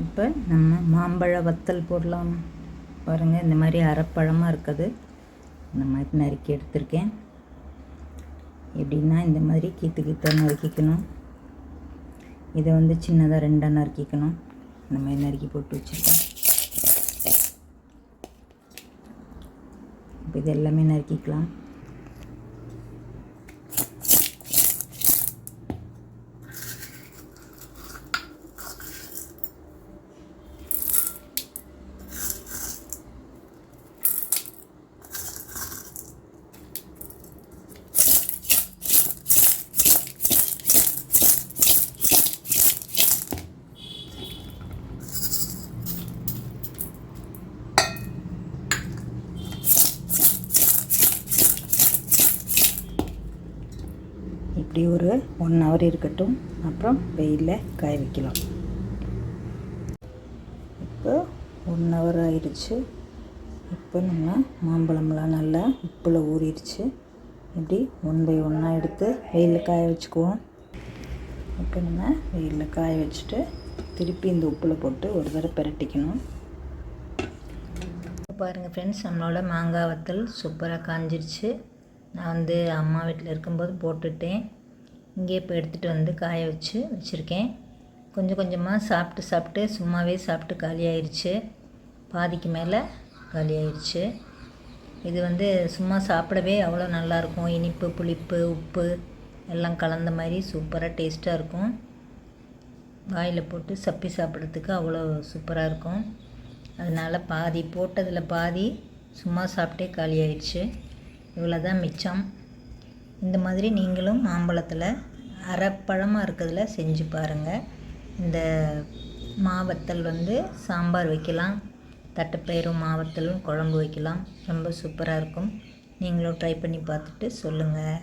இப்போ நம்ம மாம்பழ வத்தல் போடலாம். பாருங்கள், இந்த மாதிரி அரைப்பழமாக இருக்குது. இந்த மாதிரி நறுக்கி எடுத்திருக்கேன். எப்படின்னா இந்த மாதிரி கீற்று நறுக்கிக்கணும். இதை வந்து சின்னதாக ரெண்டாக நறுக்கிக்கணும். இந்த மாதிரி நறுக்கி போட்டு வச்சுருக்கேன். இப்போ இது எல்லாமே நறுக்கிக்கலாம். இப்படி ஒரு 1 hour இருக்கட்டும். அப்புறம் வெயிலில் காய வைக்கலாம். இப்போ 1 hour ஆயிடுச்சு. இப்போ நம்ம மாம்பழம்லாம் நல்லா உப்பில் ஊறிடுச்சு. இப்படி 1 by 1 எடுத்து வெயிலில் காய வச்சுக்குவோம். இப்போ நம்ம வெயிலில் காய வச்சுட்டு திருப்பி இந்த உப்பில் போட்டு ஒரு தடவை பிரட்டிக்கணும். பாருங்கள் ஃப்ரெண்ட்ஸ், நம்மளோட மாங்காய் வத்தல் சூப்பராக காஞ்சிருச்சு. நான் வந்து அம்மா வீட்டில் இருக்கும்போது போட்டுட்டேன். இங்கே இப்போ எடுத்துகிட்டு வந்து காய வச்சுருக்கேன். கொஞ்சம் கொஞ்சமாக சாப்பிட்டு சும்மாவே சாப்பிட்டு காலி ஆயிடுச்சு. பாதிக்கு மேலே காலி ஆயிடுச்சு. இது வந்து சும்மா சாப்பிடவே அவ்வளோ நல்லாயிருக்கும். இனிப்பு, புளிப்பு, உப்பு எல்லாம் கலந்த மாதிரி சூப்பராக டேஸ்ட்டாக இருக்கும். வாயில் போட்டு சப்பி சாப்பிட்றதுக்கு அவ்வளோ சூப்பராக இருக்கும். அதனால் போட்டதில் பாதி சும்மா சாப்பிட்டே காலி ஆயிடுச்சு. இவ்வளோ தான் மிச்சம். இந்த மாதிரி நீங்களும் மாம்பழத்தில் அரைப்பழமாக இருக்கிறதுல செஞ்சு பாருங்கள். இந்த மாவத்தல் வந்து சாம்பார் வைக்கலாம், தட்டைப்பயிரும் மாவத்தலும் குழம்பு வைக்கலாம். ரொம்ப சூப்பராக இருக்கும். நீங்களும் ட்ரை பண்ணி பார்த்துட்டு சொல்லுங்கள்.